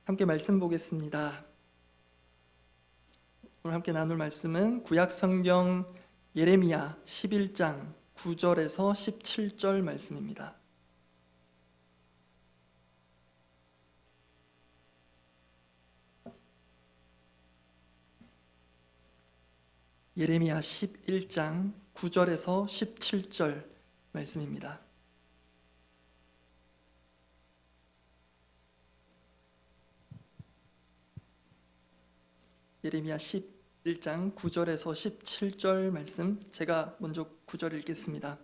함께 말씀 보겠습니다. 오늘 함께 나눌 말씀은 구약성경 예레미야 11장 9절에서 17절 말씀입니다. 예레미야 11장 9절에서 17절 말씀입니다. 예레미야 11장 9절에서 17절 말씀, 제가 먼저 9절 읽겠습니다.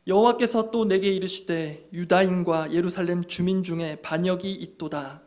여호와께서 또 내게 이르시되 유다인과 예루살렘 주민 중에 반역이 있도다.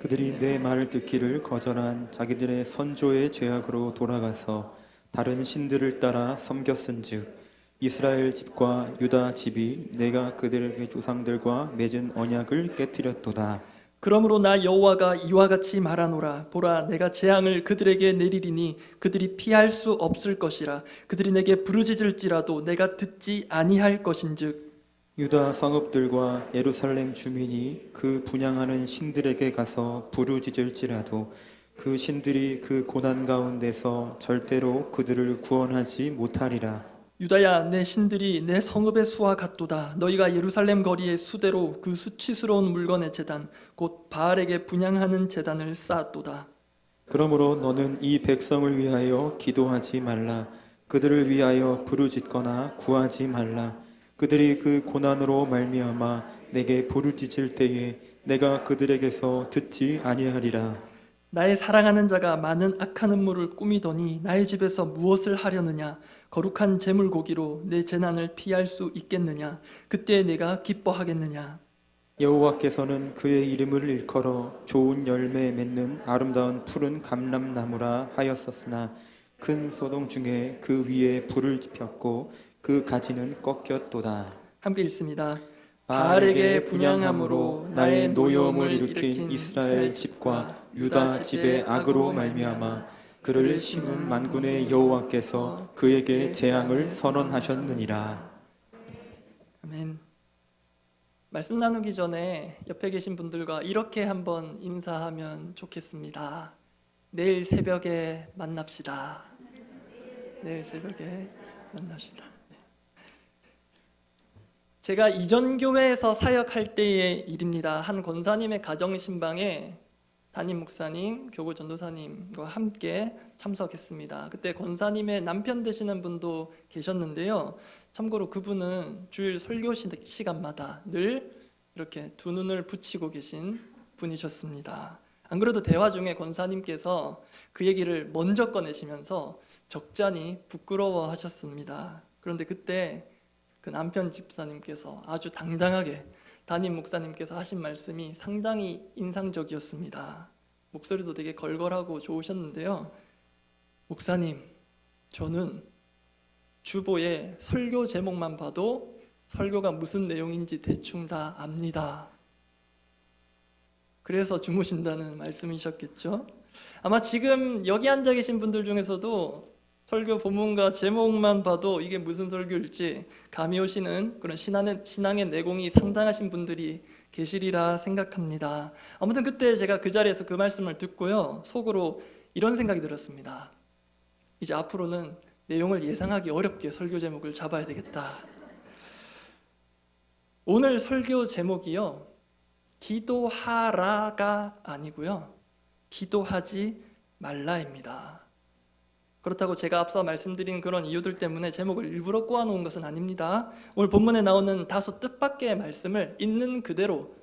그들이 내 말을 듣기를 거절한 자기들의 선조의 죄악으로 돌아가서 다른 신들을 따라 섬겼은즉 이스라엘 집과 유다 집이 내가 그들의 조상들과 맺은 언약을 깨뜨렸도다. 그러므로 나 여호와가 이와 같이 말하노라. 보라, 내가 재앙을 그들에게 내리리니 그들이 피할 수 없을 것이라. 그들이 내게 부르짖을지라도 내가 듣지 아니할 것인즉 유다 성읍들과 예루살렘 주민이 그 분향하는 신들에게 가서 부르짖을지라도 그 신들이 그 고난 가운데서 절대로 그들을 구원하지 못하리라. 유다야, 내 신들이 내 성읍의 수와 같도다. 너희가 예루살렘 거리의 수대로 그 수치스러운 물건의 제단 곧 바알에게 분향하는 제단을 쌓았도다. 그러므로 너는 이 백성을 위하여 기도하지 말라. 그들을 위하여 부르짖거나 구하지 말라. 그들이 그 고난으로 말미암아 내게 부르짖을 때에 내가 그들에게서 듣지 아니하리라. 나의 사랑하는 자가 많은 악한 음모를 꾸미더니 나의 집에서 무엇을 하려느냐? 거룩한 제물 고기로 내 재난을 피할 수 있겠느냐? 그때 내가 기뻐하겠느냐? 여호와께서는 그의 이름을 일컬어 좋은 열매 맺는 아름다운 푸른 감람나무라 하였었으나 큰 소동 중에 그 위에 불을 지폈고 그 가지는 꺾였도다. 함께 읽습니다. 바알에게 분향함으로 나의 노여움을 일으킨 이스라엘 집과 유다 집의 악으로 말미암아 그를 심은 만군의 여호와께서 그에게 재앙을 선언하셨느니라. 아멘. 말씀 나누기 전에 옆에 계신 분들과 이렇게 한번 인사하면 좋겠습니다. 내일 새벽에 만납시다. 내일 새벽에 만납시다. 제가 이전 교회에서 사역할 때의 일입니다. 한 권사님의 가정 신방에 담임 목사님, 교구 전도사님과 함께 참석했습니다. 그때 권사님의 남편 되시는 분도 계셨는데요. 참고로 그분은 주일 설교 시간마다 늘 이렇게 두 눈을 붙이고 계신 분이셨습니다. 안 그래도 대화 중에 권사님께서 그 얘기를 먼저 꺼내시면서 적잖이 부끄러워하셨습니다. 그런데 그때 그 남편 집사님께서 아주 당당하게 담임 목사님께서 하신 말씀이 상당히 인상적이었습니다. 목소리도 되게 걸걸하고 좋으셨는데요. 목사님, 저는 주보의 설교 제목만 봐도 설교가 무슨 내용인지 대충 다 압니다. 그래서 주무신다는 말씀이셨겠죠? 아마 지금 여기 앉아 계신 분들 중에서도 설교 본문과 제목만 봐도 이게 무슨 설교일지 감이 오시는 그런 신앙의 내공이 상당하신 분들이 계시리라 생각합니다. 아무튼 그때 제가 그 자리에서 그 말씀을 듣고요, 속으로 이런 생각이 들었습니다. 이제 앞으로는 내용을 예상하기 어렵게 설교 제목을 잡아야 되겠다. 오늘 설교 제목이요, 기도하라가 아니고요, 기도하지 말라입니다. 그렇다고 제가 앞서 말씀드린 그런 이유들 때문에 제목을 일부러 꼬아놓은 것은 아닙니다. 오늘 본문에 나오는 다소 뜻밖의 말씀을 있는 그대로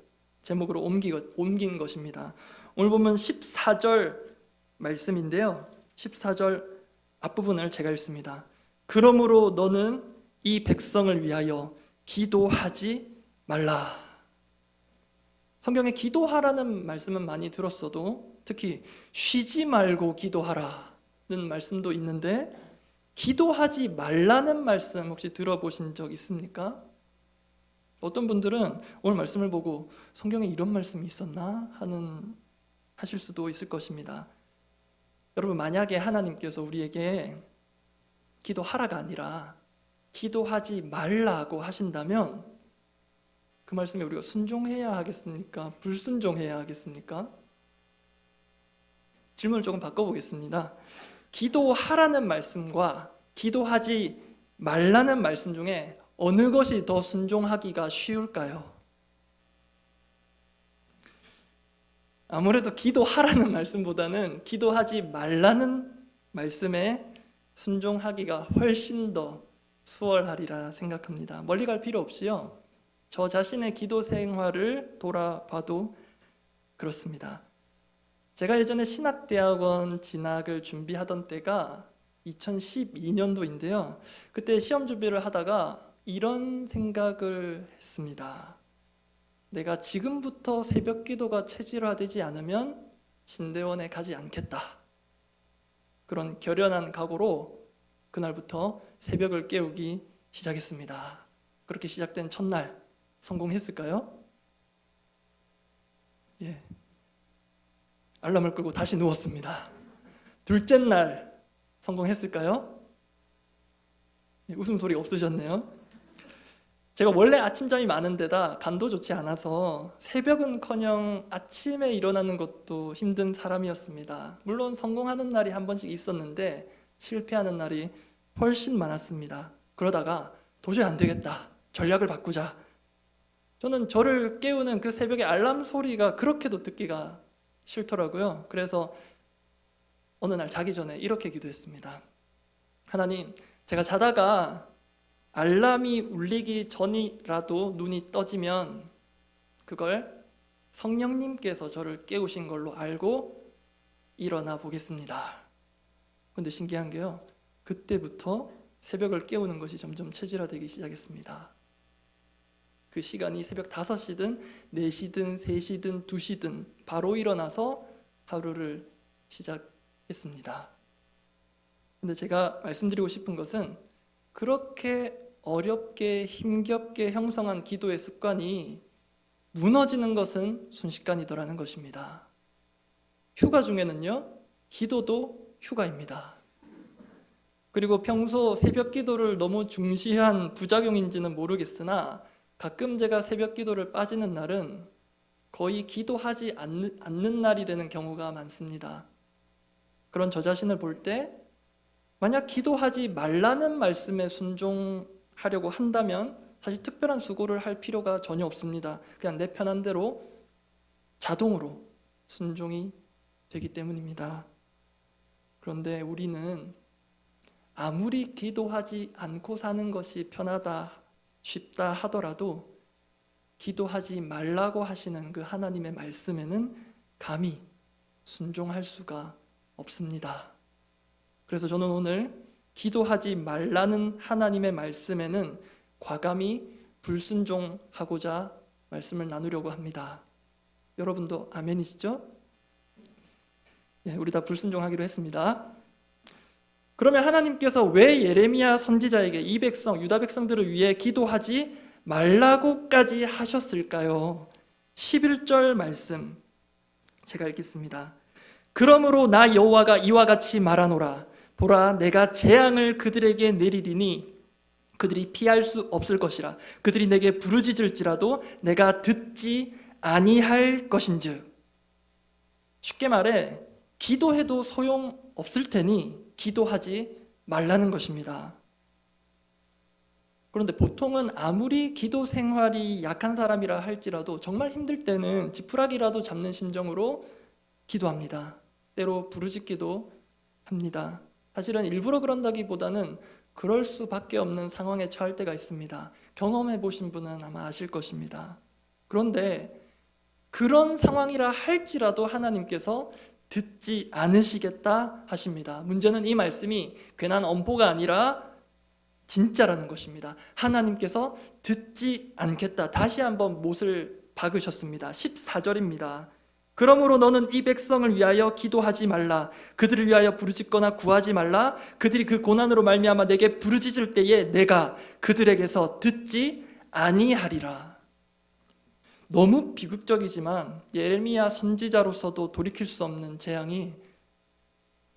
제목으로 옮긴 것입니다. 오늘 보면 14절 말씀인데요, 14절 앞부분을 제가 읽습니다. 그러므로 너는 이 백성을 위하여 기도하지 말라. 성경에 기도하라는 말씀은 많이 들었어도 특히 쉬지 말고 기도하라 는 말씀도 있는데 기도하지 말라는 말씀 혹시 들어보신 적 있습니까? 어떤 분들은 오늘 말씀을 보고 성경에 이런 말씀이 있었나 하실 수도 있을 것입니다. 여러분, 만약에 하나님께서 우리에게 기도하라가 아니라 기도하지 말라고 하신다면 그 말씀에 우리가 순종해야 하겠습니까? 불순종해야 하겠습니까? 질문을 조금 바꿔보겠습니다. 기도하라는 말씀과 기도하지 말라는 말씀 중에 어느 것이 더 순종하기가 쉬울까요? 아무래도 기도하라는 말씀보다는 기도하지 말라는 말씀에 순종하기가 훨씬 더 수월하리라 생각합니다. 멀리 갈 필요 없이요, 저 자신의 기도 생활을 돌아봐도 그렇습니다. 제가 예전에 신학대학원 진학을 준비하던 때가 2012년도인데요. 그때 시험 준비를 하다가 이런 생각을 했습니다. 내가 지금부터 새벽 기도가 체질화되지 않으면 신대원에 가지 않겠다. 그런 결연한 각오로 그날부터 새벽을 깨우기 시작했습니다. 그렇게 시작된 첫날 성공했을까요? 예. 알람을 끄고 다시 누웠습니다. 둘째 날 성공했을까요? 예, 웃음소리 없으셨네요. 제가 원래 아침잠이 많은 데다 간도 좋지 않아서 새벽은커녕 아침에 일어나는 것도 힘든 사람이었습니다. 물론 성공하는 날이 한 번씩 있었는데 실패하는 날이 훨씬 많았습니다. 그러다가 도저히 안 되겠다, 전략을 바꾸자. 저는 저를 깨우는 그 새벽의 알람 소리가 그렇게도 듣기가 싫더라고요. 그래서 어느 날 자기 전에 이렇게 기도했습니다. 하나님, 제가 자다가 알람이 울리기 전이라도 눈이 떠지면 그걸 성령님께서 저를 깨우신 걸로 알고 일어나 보겠습니다. 그런데 신기한 게요, 그때부터 새벽을 깨우는 것이 점점 체질화되기 시작했습니다. 그 시간이 새벽 5시든 4시든 3시든 2시든 바로 일어나서 하루를 시작했습니다. 근데 제가 말씀드리고 싶은 것은 그렇게 어렵게 힘겹게 형성한 기도의 습관이 무너지는 것은 순식간이더라는 것입니다. 휴가 중에는요, 기도도 휴가입니다. 그리고 평소 새벽 기도를 너무 중시한 부작용인지는 모르겠으나 가끔 제가 새벽 기도를 빠지는 날은 거의 기도하지 않는 날이 되는 경우가 많습니다. 그런 저 자신을 볼 때 만약 기도하지 말라는 말씀에 순종하려고 한다면 사실 특별한 수고를 할 필요가 전혀 없습니다. 그냥 내 편한 대로 자동으로 순종이 되기 때문입니다. 그런데 우리는 아무리 기도하지 않고 사는 것이 편하다, 쉽다 하더라도 기도하지 말라고 하시는 그 하나님의 말씀에는 감히 순종할 수가 없습니다. 그래서 저는 오늘 기도하지 말라는 하나님의 말씀에는 과감히 불순종하고자 말씀을 나누려고 합니다. 여러분도 아멘이시죠? 예, 우리 다 불순종하기로 했습니다. 그러면 하나님께서 왜 예레미야 선지자에게 이 백성, 유다 백성들을 위해 기도하지 말라고까지 하셨을까요? 11절 말씀 제가 읽겠습니다. 그러므로 나 여호와가 이와 같이 말하노라. 보라, 내가 재앙을 그들에게 내리리니 그들이 피할 수 없을 것이라. 그들이 내게 부르짖을지라도 내가 듣지 아니할 것인즉. 쉽게 말해 기도해도 소용없을 테니 기도하지 말라는 것입니다. 그런데 보통은 아무리 기도 생활이 약한 사람이라 할지라도 정말 힘들 때는 지푸라기라도 잡는 심정으로 기도합니다. 때로 부르짖기도 합니다. 사실은 일부러 그런다기보다는 그럴 수밖에 없는 상황에 처할 때가 있습니다. 경험해 보신 분은 아마 아실 것입니다. 그런데 그런 상황이라 할지라도 하나님께서 듣지 않으시겠다 하십니다. 문제는 이 말씀이 괜한 엄포가 아니라 진짜라는 것입니다. 하나님께서 듣지 않겠다. 다시 한번 못을 박으셨습니다. 14절입니다. 그러므로 너는 이 백성을 위하여 기도하지 말라. 그들을 위하여 부르짖거나 구하지 말라. 그들이 그 고난으로 말미암아 내게 부르짖을 때에 내가 그들에게서 듣지 아니하리라. 너무 비극적이지만 예레미야 선지자로서도 돌이킬 수 없는 재앙이,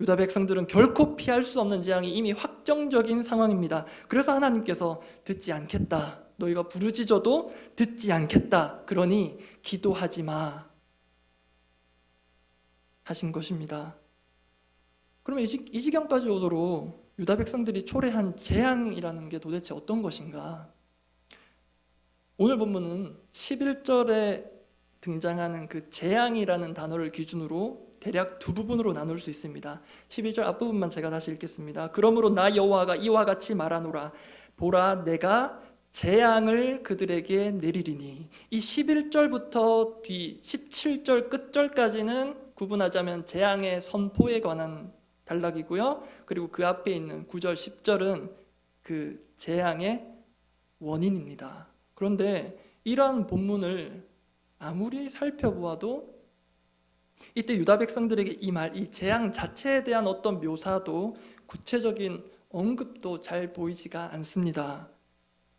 유다 백성들은 결코 피할 수 없는 재앙이 이미 확정적인 상황입니다. 그래서 하나님께서 듣지 않겠다, 너희가 부르짖어도 듣지 않겠다. 그러니 기도하지 마 하신 것입니다. 그러면 이 지경까지 오도록 유다 백성들이 초래한 재앙이라는 게 도대체 어떤 것인가? 오늘 본문은 11절에 등장하는 그 재앙이라는 단어를 기준으로 대략 두 부분으로 나눌 수 있습니다. 11절 앞부분만 제가 다시 읽겠습니다. 그러므로 나 여호와가 이와 같이 말하노라. 보라, 내가 재앙을 그들에게 내리리니. 이 11절부터 뒤 17절 끝절까지는 구분하자면 재앙의 선포에 관한 단락이고요. 그리고 그 앞에 있는 9절 10절은 그 재앙의 원인입니다. 그런데 이러한 본문을 아무리 살펴보아도 이때 유다 백성들에게 이 재앙 자체에 대한 어떤 묘사도 구체적인 언급도 잘 보이지가 않습니다.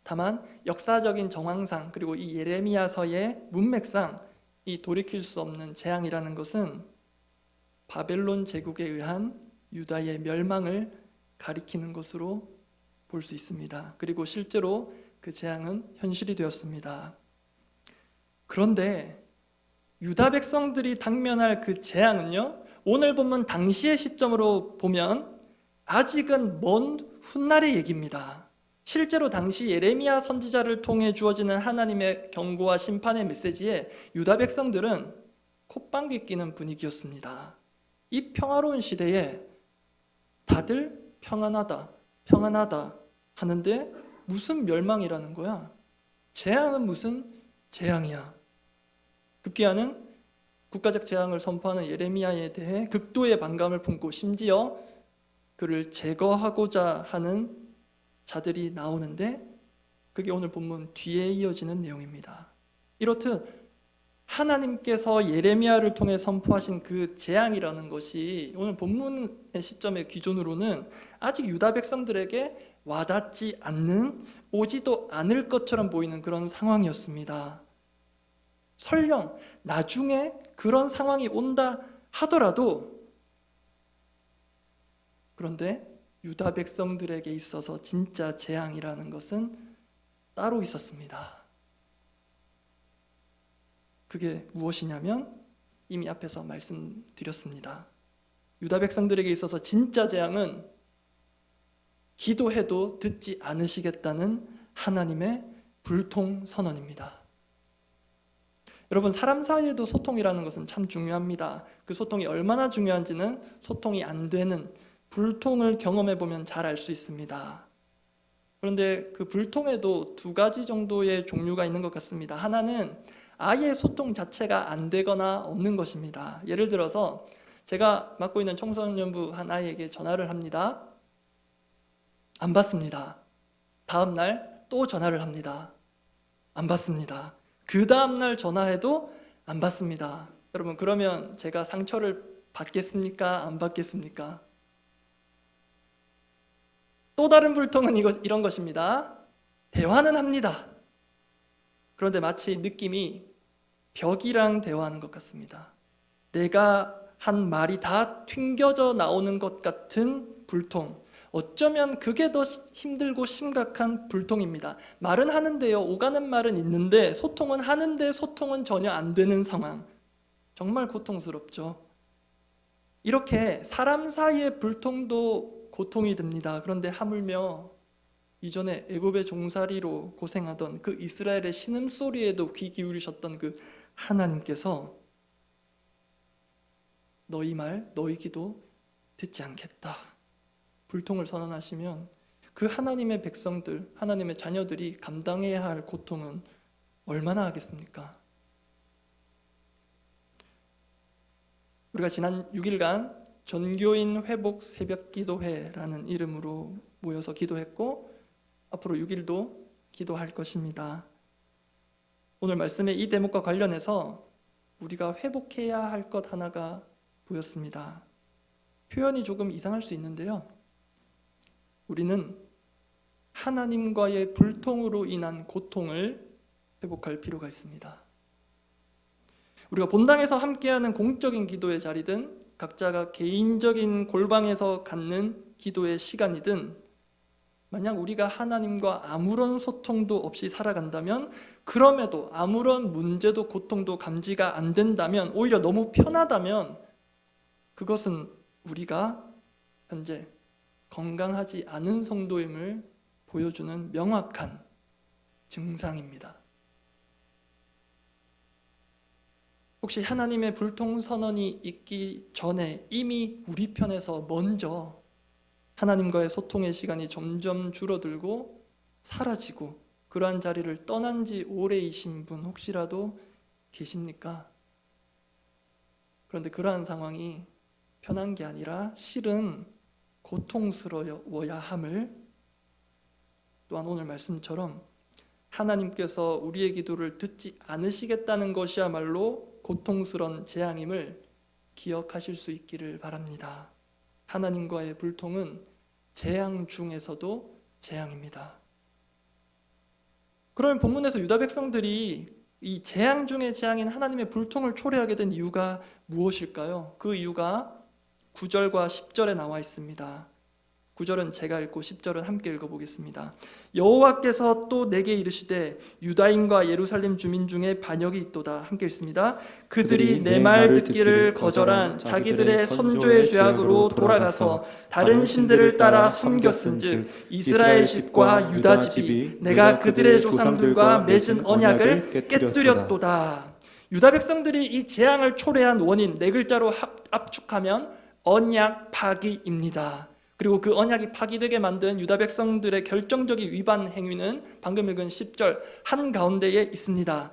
다만 역사적인 정황상 그리고 이 예레미야서의 문맥상 이 돌이킬 수 없는 재앙이라는 것은 바벨론 제국에 의한 유다의 멸망을 가리키는 것으로 볼 수 있습니다. 그리고 실제로 그 재앙은 현실이 되었습니다. 그런데 유다 백성들이 당면할 그 재앙은요, 오늘 본문 당시의 시점으로 보면 아직은 먼 훗날의 얘기입니다. 실제로 당시 예레미야 선지자를 통해 주어지는 하나님의 경고와 심판의 메시지에 유다 백성들은 콧방귀 뀌는 분위기였습니다. 이 평화로운 시대에 다들 평안하다, 평안하다 하는데 무슨 멸망이라는 거야? 재앙은 무슨 재앙이야? 급기야는 국가적 재앙을 선포하는 예레미야에 대해 극도의 반감을 품고 심지어 그를 제거하고자 하는 자들이 나오는데 그게 오늘 본문 뒤에 이어지는 내용입니다. 이렇듯 하나님께서 예레미야를 통해 선포하신 그 재앙이라는 것이 오늘 본문의 시점의 기준으로는 아직 유다 백성들에게 와닿지 않는, 오지도 않을 것처럼 보이는 그런 상황이었습니다. 설령 나중에 그런 상황이 온다 하더라도, 그런데 유다 백성들에게 있어서 진짜 재앙이라는 것은 따로 있었습니다. 그게 무엇이냐면 이미 앞에서 말씀드렸습니다. 유다 백성들에게 있어서 진짜 재앙은 기도해도 듣지 않으시겠다는 하나님의 불통 선언입니다. 여러분, 사람 사이에도 소통이라는 것은 참 중요합니다. 그 소통이 얼마나 중요한지는 소통이 안 되는 불통을 경험해 보면 잘 알 수 있습니다. 그런데 그 불통에도 두 가지 정도의 종류가 있는 것 같습니다. 하나는 아예 소통 자체가 안 되거나 없는 것입니다. 예를 들어서 제가 맡고 있는 청소년부 한 아이에게 전화를 합니다. 안 받습니다. 다음 날 또 전화를 합니다. 안 받습니다. 그 다음 날 전화해도 안 받습니다. 여러분, 그러면 제가 상처를 받겠습니까? 안 받겠습니까? 또 다른 불통은 이런 것입니다. 대화는 합니다. 그런데 마치 느낌이 벽이랑 대화하는 것 같습니다. 내가 한 말이 다 튕겨져 나오는 것 같은 불통. 어쩌면 그게 더 힘들고 심각한 불통입니다. 말은 하는데요, 오가는 말은 있는데 소통은 하는데 소통은 전혀 안 되는 상황. 정말 고통스럽죠. 이렇게 사람 사이의 불통도 고통이 됩니다. 그런데 하물며 이전에 애굽의 종살이로 고생하던 그 이스라엘의 신음소리에도 귀 기울이셨던 그 하나님께서 너희 말, 너희 기도 듣지 않겠다. 불통을 선언하시면 그 하나님의 백성들, 하나님의 자녀들이 감당해야 할 고통은 얼마나 하겠습니까? 우리가 지난 6일간 전교인 회복 새벽 기도회라는 이름으로 모여서 기도했고 앞으로 6일도 기도할 것입니다. 오늘 말씀의 이 대목과 관련해서 우리가 회복해야 할 것 하나가 보였습니다. 표현이 조금 이상할 수 있는데요. 우리는 하나님과의 불통으로 인한 고통을 회복할 필요가 있습니다. 우리가 본당에서 함께하는 공적인 기도의 자리든 각자가 개인적인 골방에서 갖는 기도의 시간이든 만약 우리가 하나님과 아무런 소통도 없이 살아간다면, 그럼에도 아무런 문제도 고통도 감지가 안 된다면, 오히려 너무 편하다면, 그것은 우리가 현재 건강하지 않은 성도임을 보여주는 명확한 증상입니다. 혹시 하나님의 불통선언이 있기 전에 이미 우리 편에서 먼저 하나님과의 소통의 시간이 점점 줄어들고 사라지고 그러한 자리를 떠난 지 오래이신 분 혹시라도 계십니까? 그런데 그러한 상황이 편한 게 아니라 실은 고통스러워야 함을, 또한 오늘 말씀처럼 하나님께서 우리의 기도를 듣지 않으시겠다는 것이야말로 고통스러운 재앙임을 기억하실 수 있기를 바랍니다. 하나님과의 불통은 재앙 중에서도 재앙입니다. 그러면 본문에서 유다 백성들이 이 재앙 중의 재앙인 하나님의 불통을 초래하게 된 이유가 무엇일까요? 그 이유가 9절과 10절에 나와 있습니다. 9절은 제가 읽고 10절은 함께 읽어보겠습니다. 여호와께서 또 내게 이르시되 유다인과 예루살렘 주민 중에 반역이 있도다. 함께 읽습니다. 그들이 내 말 듣기를 거절한 자기들의 선조의 죄악으로 돌아가서 다른 신들을 따라 섬겼은즉 이스라엘 집과 유다 집이 내가 그들의 조상들과 맺은 언약을 깨뜨렸도다. 유다 백성들이 이 재앙을 초래한 원인 네 글자로 압축하면 언약 파기입니다. 그리고 그 언약이 파기되게 만든 유다 백성들의 결정적인 위반 행위는 방금 읽은 10절 한가운데에 있습니다.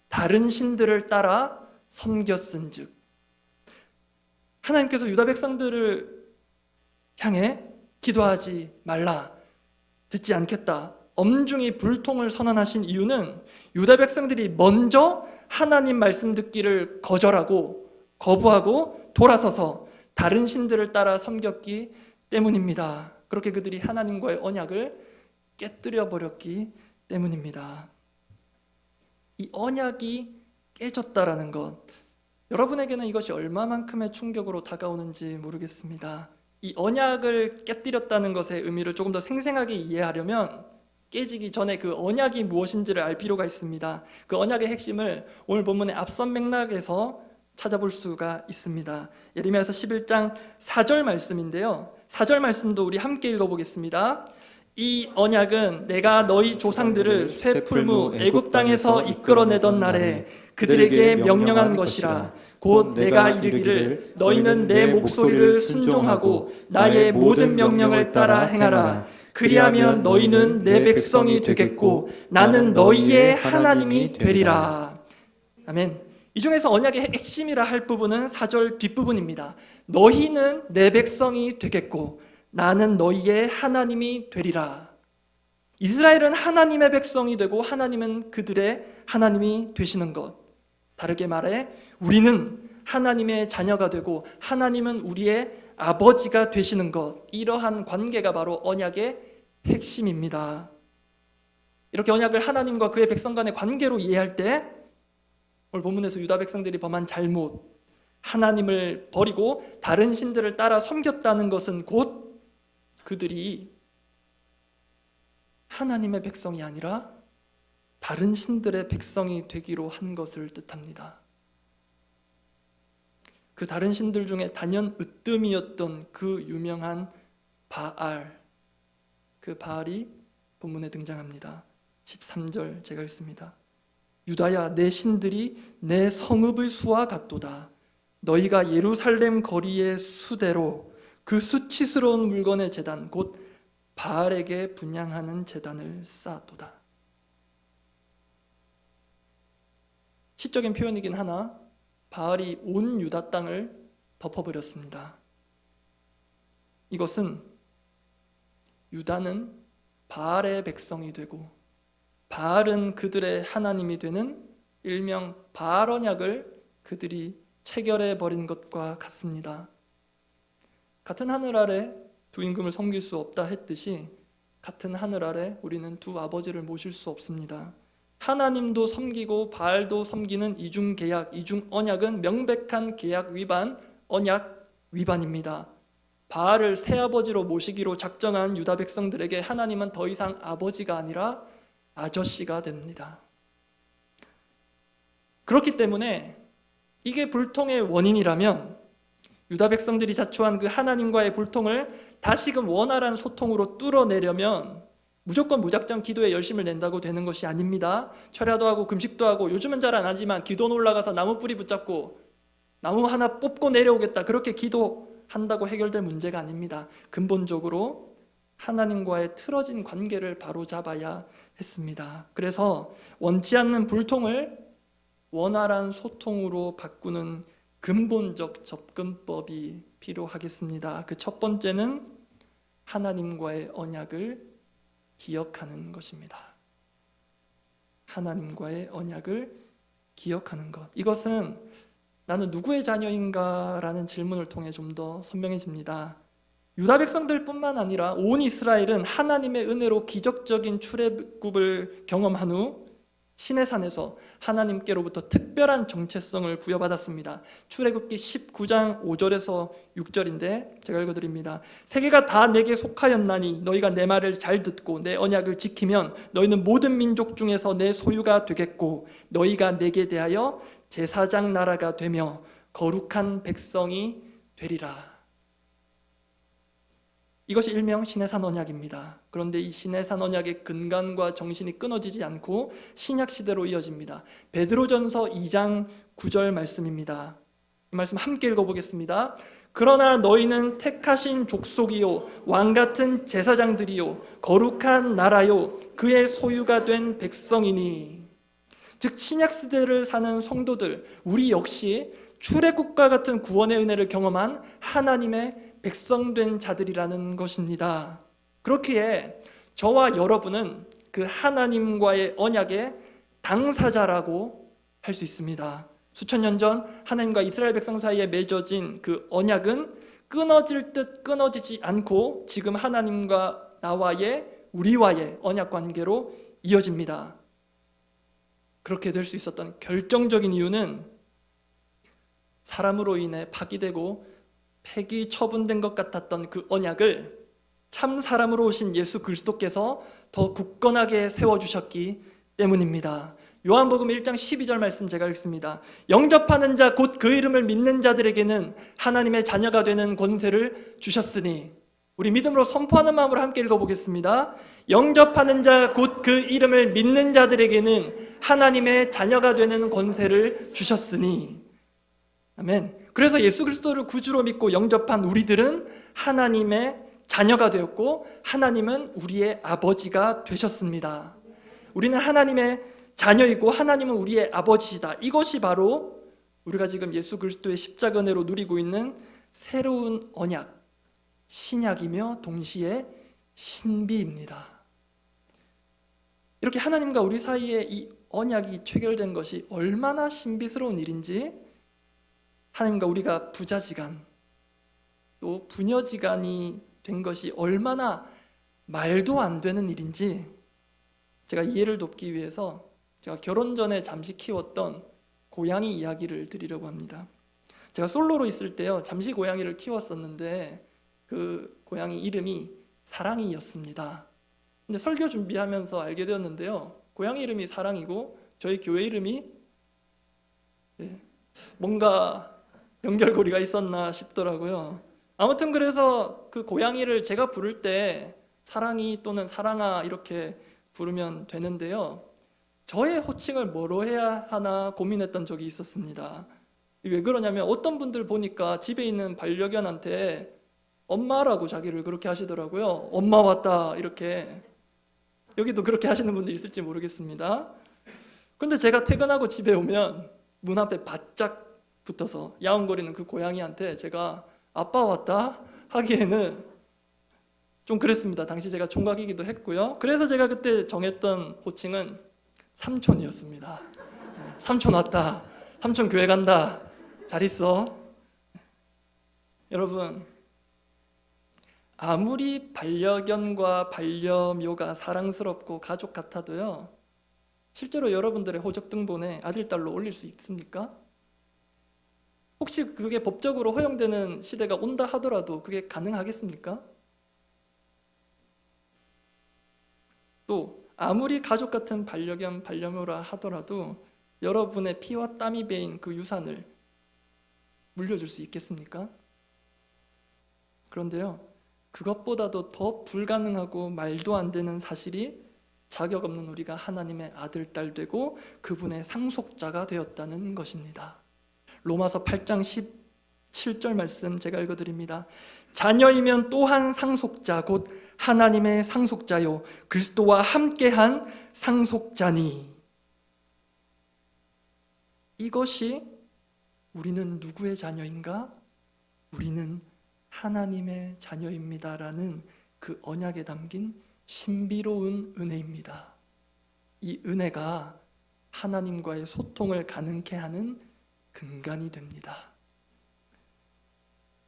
다른 신들을 따라 섬겼은즉, 하나님께서 유다 백성들을 향해 기도하지 말라, 듣지 않겠다, 엄중히 불통을 선언하신 이유는 유다 백성들이 먼저 하나님 말씀 듣기를 거부하고 돌아서서 다른 신들을 따라 섬겼기 때문입니다. 그렇게 그들이 하나님과의 언약을 깨뜨려 버렸기 때문입니다. 이 언약이 깨졌다라는 것, 여러분에게는 이것이 얼마만큼의 충격으로 다가오는지 모르겠습니다. 이 언약을 깨뜨렸다는 것의 의미를 조금 더 생생하게 이해하려면 깨지기 전에 그 언약이 무엇인지를 알 필요가 있습니다. 그 언약의 핵심을 오늘 본문의 앞선 맥락에서 찾아볼 수가 있습니다. 예레미야서 11장 4절 말씀인데요. 4절 말씀도 우리 함께 읽어보겠습니다. 이 언약은 내가 너희 조상들을 쇠풀무 애굽 땅에서 이끌어내던 날에 그들에게 명령한 것이라. 곧 내가 이르기를 너희는 내 목소리를 순종하고 나의 모든 명령을 따라 행하라. 그리하면 너희는 내 백성이 되겠고 나는 너희의 하나님이 되리라. 아멘. 이 중에서 언약의 핵심이라 할 부분은 4절 뒷부분입니다. 너희는 내 백성이 되겠고 나는 너희의 하나님이 되리라. 이스라엘은 하나님의 백성이 되고 하나님은 그들의 하나님이 되시는 것. 다르게 말해 우리는 하나님의 자녀가 되고 하나님은 우리의 아버지가 되시는 것. 이러한 관계가 바로 언약의 핵심입니다. 이렇게 언약을 하나님과 그의 백성 간의 관계로 이해할 때 오늘 본문에서 유다 백성들이 범한 잘못, 하나님을 버리고 다른 신들을 따라 섬겼다는 것은 곧 그들이 하나님의 백성이 아니라 다른 신들의 백성이 되기로 한 것을 뜻합니다. 그 다른 신들 중에 단연 으뜸이었던 그 유명한 바알, 그 바알이 본문에 등장합니다. 13절 제가 읽습니다. 유다야, 내 신들이 내 성읍의 수와 같도다. 너희가 예루살렘 거리의 수대로 그 수치스러운 물건의 제단 곧 바알에게 분향하는 제단을 쌓았도다. 시적인 표현이긴 하나 바알이 온 유다 땅을 덮어버렸습니다. 이것은 유다는 바알의 백성이 되고 바알은 그들의 하나님이 되는 일명 바알 언약을 그들이 체결해 버린 것과 같습니다. 같은 하늘 아래 두 임금을 섬길 수 없다 했듯이 같은 하늘 아래 우리는 두 아버지를 모실 수 없습니다. 하나님도 섬기고 바알도 섬기는 이중 계약, 이중 언약은 명백한 계약 위반, 언약 위반입니다. 바알을 새아버지로 모시기로 작정한 유다 백성들에게 하나님은 더 이상 아버지가 아니라 아저씨가 됩니다. 그렇기 때문에 이게 불통의 원인이라면 유다 백성들이 자초한 그 하나님과의 불통을 다시금 원활한 소통으로 뚫어내려면 무조건 무작정 기도에 열심을 낸다고 되는 것이 아닙니다. 철야도 하고 금식도 하고, 요즘은 잘 안 하지만 기도원 올라가서 나무 뿌리 붙잡고 나무 하나 뽑고 내려오겠다, 그렇게 기도한다고 해결될 문제가 아닙니다. 근본적으로 하나님과의 틀어진 관계를 바로잡아야 했습니다. 그래서 원치 않는 불통을 원활한 소통으로 바꾸는 근본적 접근법이 필요하겠습니다. 그 첫 번째는 하나님과의 언약을 기억하는 것입니다. 하나님과의 언약을 기억하는 것. 이것은 나는 누구의 자녀인가? 라는 질문을 통해 좀 더 선명해집니다. 유다 백성들뿐만 아니라 온 이스라엘은 하나님의 은혜로 기적적인 출애굽을 경험한 후 시내산에서 하나님께로부터 특별한 정체성을 부여받았습니다. 출애굽기 19장 5절에서 6절인데 제가 읽어드립니다. 세계가 다 내게 속하였나니 너희가 내 말을 잘 듣고 내 언약을 지키면 너희는 모든 민족 중에서 내 소유가 되겠고 너희가 내게 대하여 제사장 나라가 되며 거룩한 백성이 되리라. 이것이 일명 시내산 언약입니다. 그런데 이 시내산 언약의 근간과 정신이 끊어지지 않고 신약 시대로 이어집니다. 베드로전서 2장 9절 말씀입니다. 이 말씀 함께 읽어보겠습니다. 그러나 너희는 택하신 족속이요 왕같은 제사장들이요 거룩한 나라요 그의 소유가 된 백성이니. 즉 신약 시대를 사는 성도들, 우리 역시 출애굽과 같은 구원의 은혜를 경험한 하나님의 백성된 자들이라는 것입니다. 그렇기에 저와 여러분은 그 하나님과의 언약의 당사자라고 할 수 있습니다. 수천 년 전 하나님과 이스라엘 백성 사이에 맺어진 그 언약은 끊어질 듯 끊어지지 않고 지금 하나님과 나와의, 우리와의 언약 관계로 이어집니다. 그렇게 될 수 있었던 결정적인 이유는 사람으로 인해 파기되고 폐기 처분된 것 같았던 그 언약을 참 사람으로 오신 예수 그리스도께서 더 굳건하게 세워주셨기 때문입니다. 요한복음 1장 12절 말씀 제가 읽습니다. 영접하는 자 곧 그 이름을 믿는 자들에게는 하나님의 자녀가 되는 권세를 주셨으니. 우리 믿음으로 선포하는 마음으로 함께 읽어보겠습니다. 영접하는 자 곧 그 이름을 믿는 자들에게는 하나님의 자녀가 되는 권세를 주셨으니. 아멘. 그래서 예수 그리스도를 구주로 믿고 영접한 우리들은 하나님의 자녀가 되었고 하나님은 우리의 아버지가 되셨습니다. 우리는 하나님의 자녀이고 하나님은 우리의 아버지이다. 이것이 바로 우리가 지금 예수 그리스도의 십자가 은혜로 누리고 있는 새로운 언약, 신약이며 동시에 신비입니다. 이렇게 하나님과 우리 사이에 이 언약이 체결된 것이 얼마나 신비스러운 일인지, 하나님과 우리가 부자지간 또 부녀지간이 된 것이 얼마나 말도 안 되는 일인지 제가 이해를 돕기 위해서 제가 결혼 전에 잠시 키웠던 고양이 이야기를 드리려고 합니다. 제가 솔로로 있을 때요, 잠시 고양이를 키웠었는데 그 고양이 이름이 사랑이였습니다. 근데 설교 준비하면서 알게 되었는데요, 고양이 이름이 사랑이고 저희 교회 이름이 뭔가 연결고리가 있었나 싶더라고요. 아무튼 그래서 그 고양이를 제가 부를 때 사랑이 또는 사랑아 이렇게 부르면 되는데요, 저의 호칭을 뭐로 해야 하나 고민했던 적이 있었습니다. 왜 그러냐면 어떤 분들 보니까 집에 있는 반려견한테 엄마라고 자기를 그렇게 하시더라고요. 엄마 왔다 이렇게. 여기도 그렇게 하시는 분들 있을지 모르겠습니다. 그런데 제가 퇴근하고 집에 오면 문 앞에 바짝 붙어서 야옹거리는 그 고양이한테 제가 아빠 왔다 하기에는 좀 그랬습니다. 당시 제가 총각이기도 했고요. 그래서 제가 그때 정했던 호칭은 삼촌이었습니다. 삼촌 왔다, 삼촌 교회 간다, 잘 있어. 여러분, 아무리 반려견과 반려묘가 사랑스럽고 가족 같아도요, 실제로 여러분들의 호적 등본에 아들, 딸로 올릴 수 있습니까? 혹시 그게 법적으로 허용되는 시대가 온다 하더라도 그게 가능하겠습니까? 또 아무리 가족 같은 반려견, 반려묘라 하더라도 여러분의 피와 땀이 배인 그 유산을 물려줄 수 있겠습니까? 그런데요, 그것보다도 더 불가능하고 말도 안 되는 사실이 자격 없는 우리가 하나님의 아들, 딸 되고 그분의 상속자가 되었다는 것입니다. 로마서 8장 17절 말씀 제가 읽어드립니다. 자녀이면 또한 상속자 곧 하나님의 상속자요 그리스도와 함께한 상속자니. 이것이 우리는 누구의 자녀인가? 우리는 하나님의 자녀입니다라는 그 언약에 담긴 신비로운 은혜입니다. 이 은혜가 하나님과의 소통을 가능케 하는 근간이 됩니다.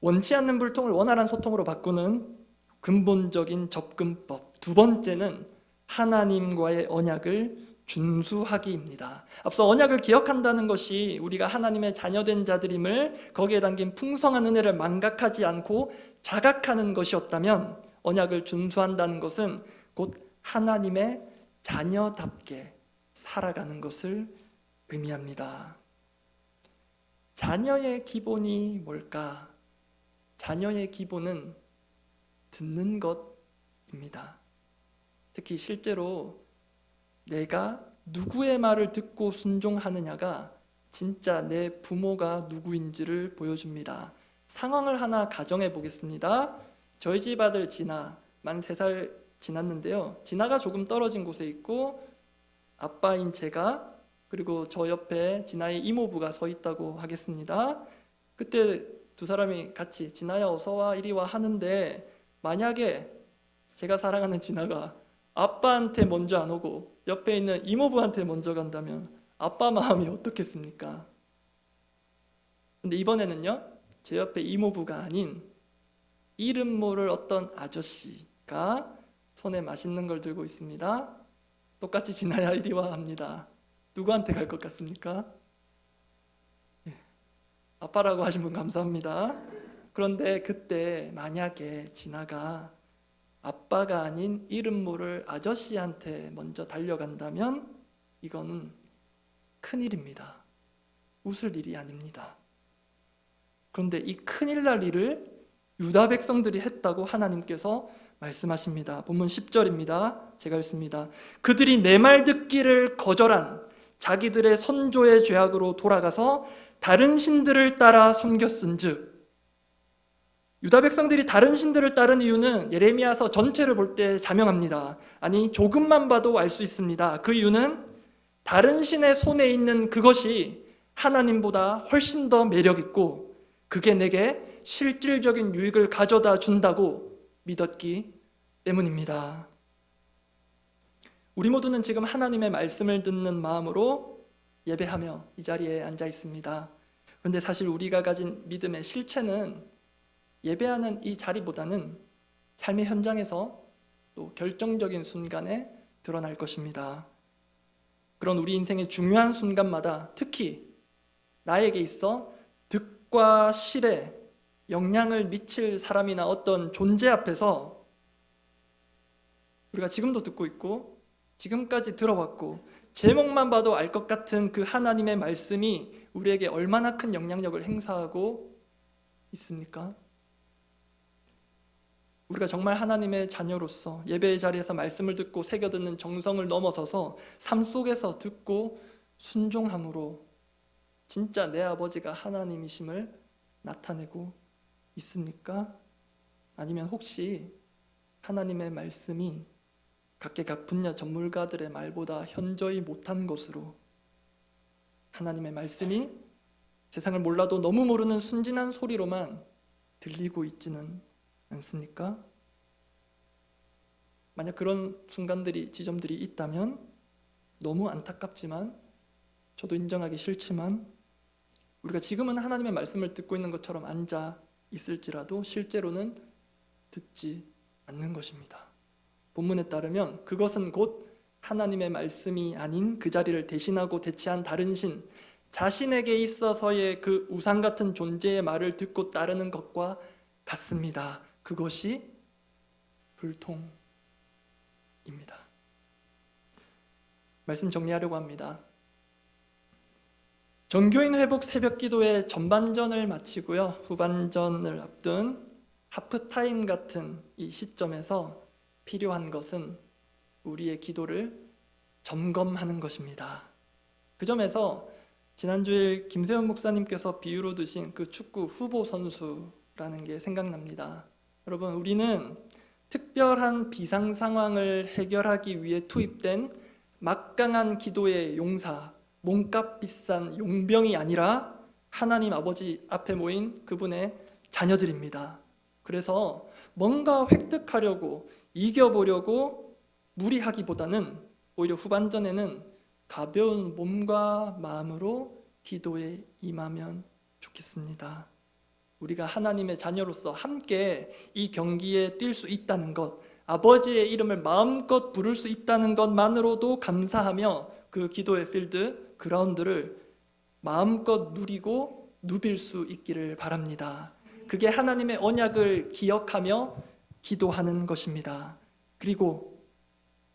원치 않는 불통을 원활한 소통으로 바꾸는 근본적인 접근법. 두 번째는 하나님과의 언약을 준수하기입니다. 앞서 언약을 기억한다는 것이 우리가 하나님의 자녀된 자들임을 거기에 담긴 풍성한 은혜를 망각하지 않고 자각하는 것이었다면, 언약을 준수한다는 것은 곧 하나님의 자녀답게 살아가는 것을 의미합니다. 자녀의 기본이 뭘까? 자녀의 기본은 듣는 것입니다. 특히 실제로 내가 누구의 말을 듣고 순종하느냐가 진짜 내 부모가 누구인지를 보여줍니다. 상황을 하나 가정해 보겠습니다. 저희 집 아들 진아, 만 3살 지났는데요. 진아가 조금 떨어진 곳에 있고 아빠인 제가, 그리고 저 옆에 진아의 이모부가 서 있다고 하겠습니다. 그때 두 사람이 같이 진아야 어서 와 이리 와 하는데, 만약에 제가 사랑하는 진아가 아빠한테 먼저 안 오고 옆에 있는 이모부한테 먼저 간다면 아빠 마음이 어떻겠습니까? 근데 이번에는요, 제 옆에 이모부가 아닌 이름 모를 어떤 아저씨가 손에 맛있는 걸 들고 있습니다. 똑같이 진아야 이리 와 합니다. 누구한테 갈 것 같습니까? 아빠라고 하신 분 감사합니다. 그런데 그때 만약에 진아가 아빠가 아닌 이름 모를 아저씨한테 먼저 달려간다면 이거는 큰일입니다. 웃을 일이 아닙니다. 그런데 이 큰일 날 일을 유다 백성들이 했다고 하나님께서 말씀하십니다. 본문 10절입니다. 제가 읽습니다. 그들이 내 말 듣기를 거절한 자기들의 선조의 죄악으로 돌아가서 다른 신들을 따라 섬겼은즉. 유다 백성들이 다른 신들을 따른 이유는 예레미야서 전체를 볼 때 자명합니다. 아니, 조금만 봐도 알 수 있습니다. 그 이유는 다른 신의 손에 있는 그것이 하나님보다 훨씬 더 매력있고 그게 내게 실질적인 유익을 가져다 준다고 믿었기 때문입니다. 우리 모두는 지금 하나님의 말씀을 듣는 마음으로 예배하며 이 자리에 앉아 있습니다. 그런데 사실 우리가 가진 믿음의 실체는 예배하는 이 자리보다는 삶의 현장에서 또 결정적인 순간에 드러날 것입니다. 그런 우리 인생의 중요한 순간마다 특히 나에게 있어 득과 실에 영향을 미칠 사람이나 어떤 존재 앞에서 우리가 지금도 듣고 있고 지금까지 들어왔고 제목만 봐도 알 것 같은 그 하나님의 말씀이 우리에게 얼마나 큰 영향력을 행사하고 있습니까? 우리가 정말 하나님의 자녀로서 예배의 자리에서 말씀을 듣고 새겨듣는 정성을 넘어서서 삶 속에서 듣고 순종함으로 진짜 내 아버지가 하나님이심을 나타내고 있습니까? 아니면 혹시 하나님의 말씀이 각각 분야 전문가들의 말보다 현저히 못한 것으로 하나님의 말씀이 세상을 몰라도 너무 모르는 순진한 소리로만 들리고 있지는 않습니까? 만약 그런 순간들이, 지점들이 있다면 너무 안타깝지만 저도 인정하기 싫지만 우리가 지금은 하나님의 말씀을 듣고 있는 것처럼 앉아 있을지라도 실제로는 듣지 않는 것입니다. 본문에 따르면 그것은 곧 하나님의 말씀이 아닌 그 자리를 대신하고 대체한 다른 신, 자신에게 있어서의 그 우상 같은 존재의 말을 듣고 따르는 것과 같습니다. 그것이 불통입니다. 말씀 정리하려고 합니다. 정교인 회복 새벽 기도의 전반전을 마치고요, 후반전을 앞둔 하프타임 같은 이 시점에서 필요한 것은 우리의 기도를 점검하는 것입니다. 그 점에서 지난주에 김세현 목사님께서 비유로 드신 그 축구 후보 선수라는 게 생각납니다. 여러분, 우리는 특별한 비상 상황을 해결하기 위해 투입된 막강한 기도의 용사, 몸값 비싼 용병이 아니라 하나님 아버지 앞에 모인 그분의 자녀들입니다. 그래서 뭔가 획득하려고 이겨보려고 무리하기보다는 오히려 후반전에는 가벼운 몸과 마음으로 기도에 임하면 좋겠습니다. 우리가 하나님의 자녀로서 함께 이 경기에 뛸 수 있다는 것, 아버지의 이름을 마음껏 부를 수 있다는 것만으로도 감사하며 그 기도의 필드, 그라운드를 마음껏 누리고 누빌 수 있기를 바랍니다. 그게 하나님의 언약을 기억하며 기도하는 것입니다. 그리고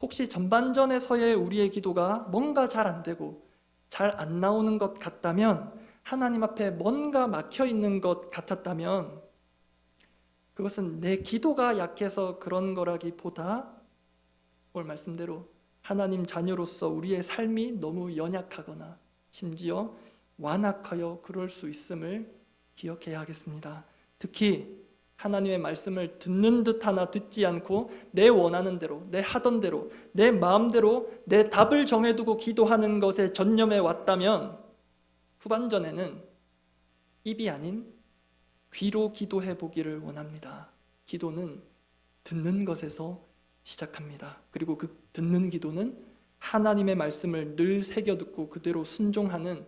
혹시 전반전에서의 우리의 기도가 뭔가 잘 안 되고 잘 안 나오는 것 같다면, 하나님 앞에 뭔가 막혀 있는 것 같았다면, 그것은 내 기도가 약해서 그런 거라기보다 오늘 말씀대로 하나님 자녀로서 우리의 삶이 너무 연약하거나 심지어 완악하여 그럴 수 있음을 기억해야 하겠습니다. 특히 하나님의 말씀을 듣는 듯 하나 듣지 않고 내 원하는 대로, 내 하던 대로, 내 마음대로 내 답을 정해두고 기도하는 것에 전념해 왔다면 후반전에는 입이 아닌 귀로 기도해 보기를 원합니다. 기도는 듣는 것에서 시작합니다. 그리고 그 듣는 기도는 하나님의 말씀을 늘 새겨 듣고 그대로 순종하는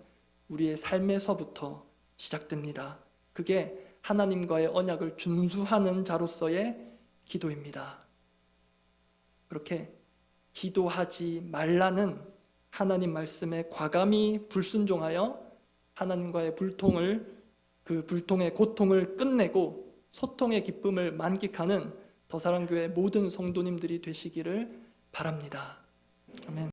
우리의 삶에서부터 시작됩니다. 그게 하나님과의 언약을 준수하는 자로서의 기도입니다. 그렇게 기도하지 말라는 하나님 말씀에 과감히 불순종하여 하나님과의 그 불통의 고통을 끝내고 소통의 기쁨을 만끽하는 더사랑교회 모든 성도님들이 되시기를 바랍니다. 아멘.